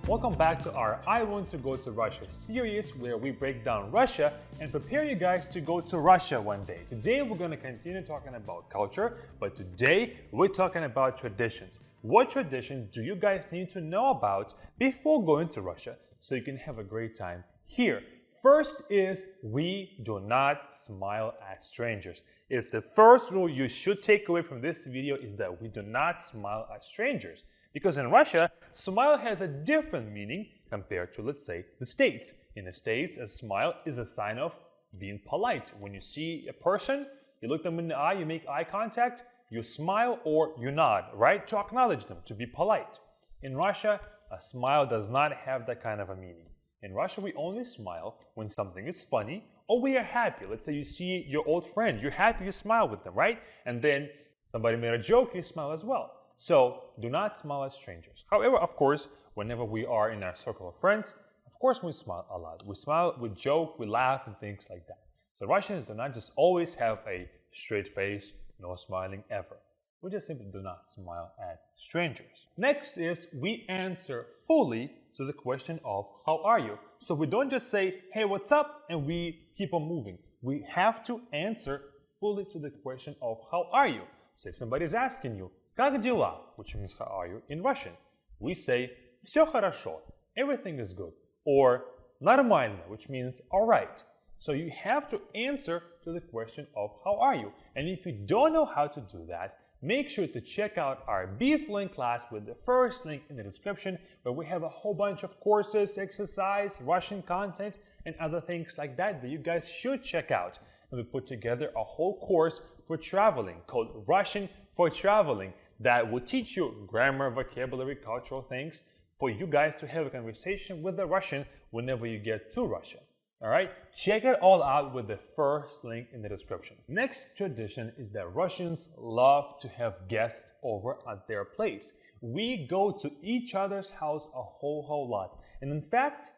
Welcome back to our I Want to Go to Russia series where we break down Russia and prepare you guys to go to Russia one day. Today we're going to continue talking about culture, but today we're talking about traditions. What traditions do you guys need to know about before going to Russia so you can have a great time here? First is we do not smile at strangers. It's the first rule you should take away from this video is that we do not smile at strangers. Because in Russia, smile has a different meaning compared to, let's say, the States. In the States, a smile is a sign of being polite. When you see a person, you look them in the eye, you make eye contact, you smile or you nod, right? To acknowledge them, to be polite. In Russia, a smile does not have that kind of a meaning. In Russia, we only smile when something is funny or we are happy. Let's say you see your old friend, you're happy, you smile with them, right? And then somebody made a joke, you smile as well. So do not smile at strangers. However, of course, whenever we are in our circle of friends, of course we smile a lot. We smile, we joke, we laugh and things like that. So Russians do not just always have a straight face, no smiling ever. We just simply do not smile at strangers. Next is we answer fully to the question of how are you? So we don't just say, hey, what's up? And we keep on moving. We have to answer fully to the question of how are you? So if somebody's asking you, как дела, which means how are you in Russian, we say всё хорошо, everything is good, or нормально, which means all right. So you have to answer to the question of how are you. And if you don't know how to do that, make sure to check out our B-Flink class with the first link in the description where we have a whole bunch of courses, exercise, Russian content, and other things like that that you guys should check out. And we put together a whole course for traveling called Russian for Traveling that will teach you grammar, vocabulary, cultural things for you guys to have a conversation with the Russian whenever you get to Russia. All right, check it all out with the first link in the description. Next tradition is that Russians love to have guests over at their place. We go to each other's house a whole lot. And in fact,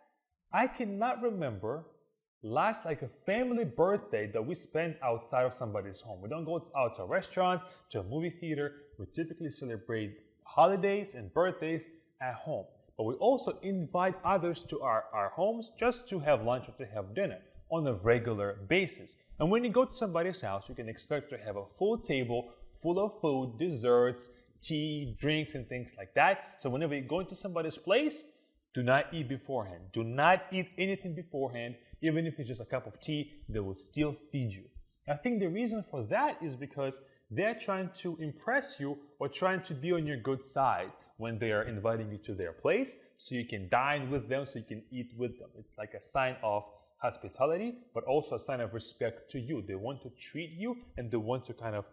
I cannot remember last like a family birthday that we spent outside of somebody's home. We don't go out to a restaurant, to a movie theater. We typically celebrate holidays and birthdays at home. But we also invite others to our homes just to have lunch or to have dinner on a regular basis. And when you go to somebody's house, you can expect to have a full table full of food, desserts, tea, drinks, and things like that. So whenever you go into somebody's place, do not eat beforehand. Do not eat anything beforehand. Even if it's just a cup of tea, they will still feed you. I think the reason for that is because they're trying to impress you or trying to be on your good side when they are inviting you to their place so you can dine with them, so you can eat with them. It's like a sign of hospitality, but also a sign of respect to you. They want to treat you and they want to kind of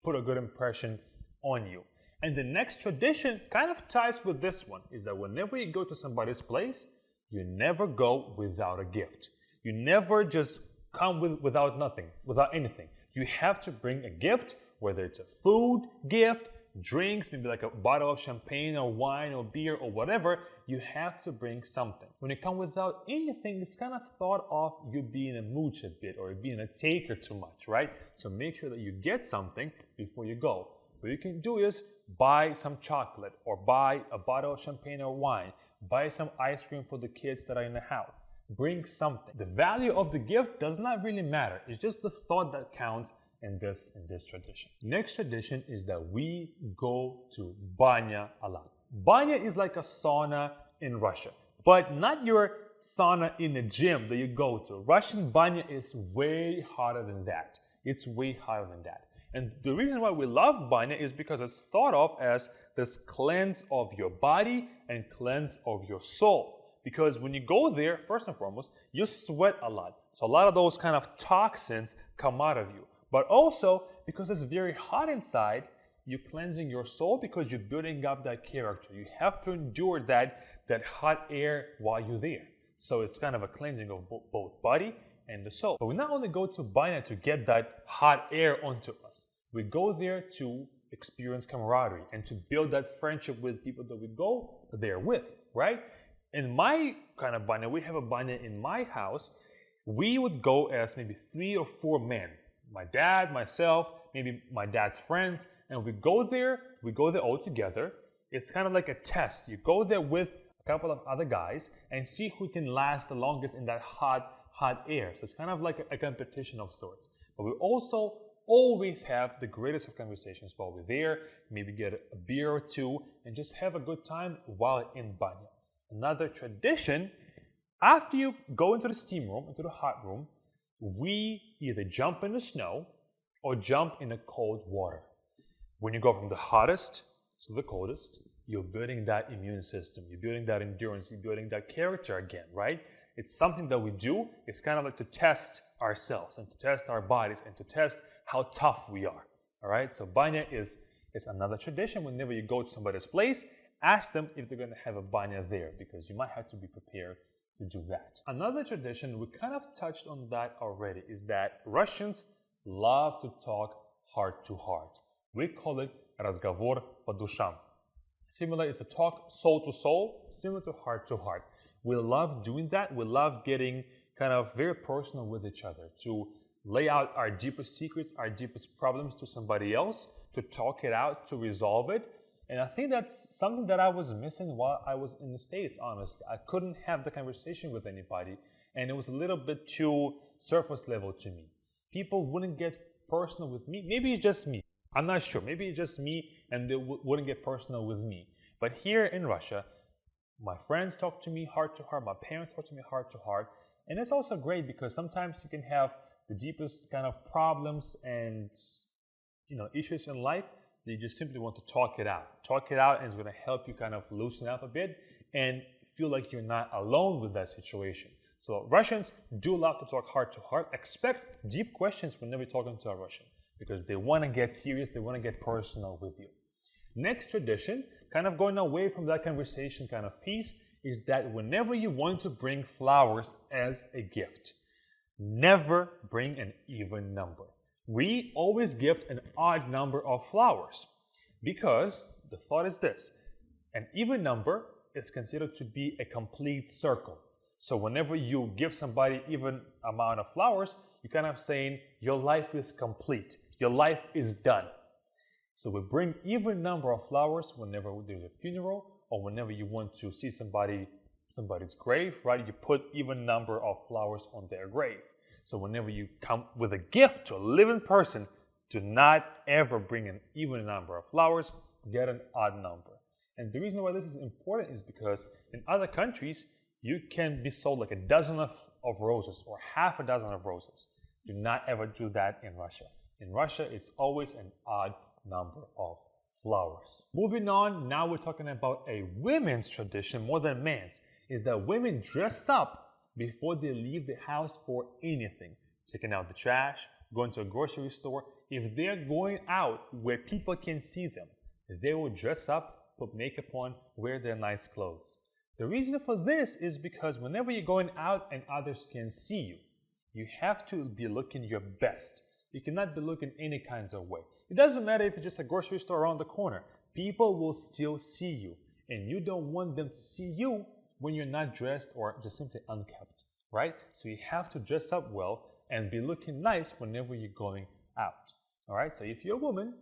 put a good impression on you. And the next tradition kind of ties with this one is that whenever you go to somebody's place, you never go without a gift. You never just come without nothing, without anything. You have to bring a gift, whether it's a food gift, drinks, maybe like a bottle of champagne or wine or beer or whatever. You have to bring something. When you come without anything, it's kind of thought of you being a mooch a bit or being a taker too much, right? So make sure that you get something before you go. What you can do is buy some chocolate or buy a bottle of champagne or wine, buy some ice cream for the kids that are in the house. Bring something. The value of the gift does not really matter. It's just the thought that counts in this tradition. Next tradition is that we go to banya a lot. Banya is like a sauna in Russia, but not your sauna in the gym that you go to. Russian banya is way hotter than that. It's way hotter than that. And the reason why we love banya is because it's thought of as this cleanse of your body and cleanse of your soul. Because when you go there, first and foremost, you sweat a lot. So a lot of those kind of toxins come out of you. But also, because it's very hot inside, you're cleansing your soul because you're building up that character. You have to endure that hot air while you're there. So it's kind of a cleansing of both body and the soul. But we not only go to banya to get that hot air onto us, we go there to experience camaraderie and to build that friendship with people that we go there with, right? In my kind of banya, we have a banya in my house. We would go as maybe 3 or 4 men. My dad, myself, maybe my dad's friends, and we go there all together. It's kind of like a test. You go there with a couple of other guys and see who can last the longest in that hot air. So it's kind of like a competition of sorts. But we also always have the greatest of conversations while we're there, maybe get a beer or two and just have a good time while in banya. Another tradition, after you go into the steam room, into the hot room, we either jump in the snow or jump in the cold water. When you go from the hottest to the coldest, you're building that immune system, you're building that endurance, you're building that character again, right? It's something that we do. It's kind of like to test ourselves and to test our bodies and to test how tough we are, all right? So banya is another tradition. Whenever you go to somebody's place, ask them if they're going to have a banya there because you might have to be prepared to do that. Another tradition, we kind of touched on that already, is that Russians love to talk heart to heart. We call it разговор по душам. Similar is the talk soul to soul, similar to heart. We love doing that. We love getting kind of very personal with each other, to lay out our deepest secrets, our deepest problems to somebody else, to talk it out, to resolve it. And I think that's something that I was missing while I was in the States, honestly. I couldn't have the conversation with anybody, and it was a little bit too surface level to me. People wouldn't get personal with me. Maybe it's just me. I'm not sure. Maybe it's just me and they wouldn't get personal with me. But here in Russia, my friends talk to me heart to heart, my parents talk to me heart to heart. And it's also great because sometimes you can have the deepest kind of problems and issues in life. You just simply want to talk it out. Talk it out, and it's going to help you kind of loosen up a bit and feel like you're not alone with that situation. So Russians do love to talk heart to heart. Expect deep questions whenever you're talking to a Russian because they want to get serious, they want to get personal with you. Next tradition, kind of going away from that conversation kind of piece, is that whenever you want to bring flowers as a gift, never bring an even number. We always gift an odd number of flowers because the thought is this: an even number is considered to be a complete circle. So whenever you give somebody even amount of flowers, you're kind of saying your life is complete, your life is done. So we bring even number of flowers whenever there's a funeral or whenever you want to see somebody's grave, right? You put even number of flowers on their grave. So whenever you come with a gift to a living person, do not ever bring an even number of flowers, get an odd number. And the reason why this is important is because in other countries, you can be sold like a dozen of roses or half a dozen of roses. Do not ever do that in Russia. In Russia, it's always an odd number of flowers. Moving on, now we're talking about a women's tradition more than men's, is that women dress up before they leave the house for anything. Taking out the trash, going to a grocery store. If they're going out where people can see them, they will dress up, put makeup on, wear their nice clothes. The reason for this is because whenever you're going out and others can see you, you have to be looking your best. You cannot be looking any kinds of way. It doesn't matter if it's just a grocery store around the corner. People will still see you, and you don't want them to see you when you're not dressed or just simply unkept, right? So you have to dress up well and be looking nice whenever you're going out, all right? So if you're a woman,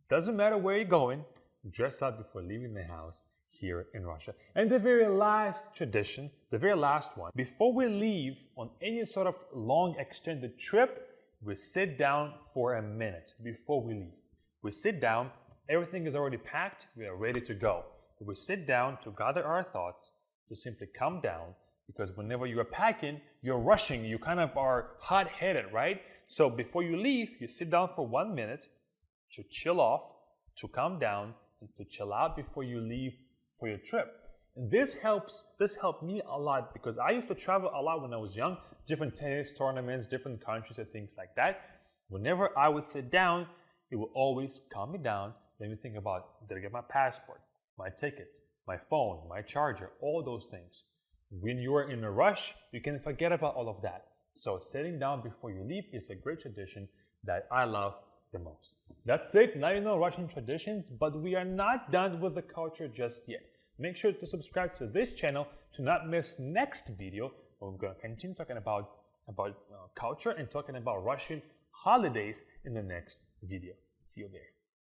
doesn't matter where you're going, dress up before leaving the house here in Russia. And the very last tradition, the very last one, before we leave on any sort of long extended trip, we sit down for a minute before we leave. We sit down, everything is already packed, we are ready to go. We sit down to gather our thoughts, to simply calm down, because whenever you are packing, you're rushing, you kind of are hot-headed, right? So before you leave, you sit down for 1 minute to chill off, to calm down, and to chill out before you leave for your trip. And this helped me a lot because I used to travel a lot when I was young, different tennis tournaments, different countries and things like that. Whenever I would sit down, it would always calm me down, let me think about, did I get my passport, my tickets, my phone, my charger, all those things. When you are in a rush, you can forget about all of that. So sitting down before you leave is a great tradition that I love the most. That's it. Now you know Russian traditions, but we are not done with the culture just yet. Make sure to subscribe to this channel to not miss next video. We're going to continue talking about culture and talking about Russian holidays in the next video. See you there.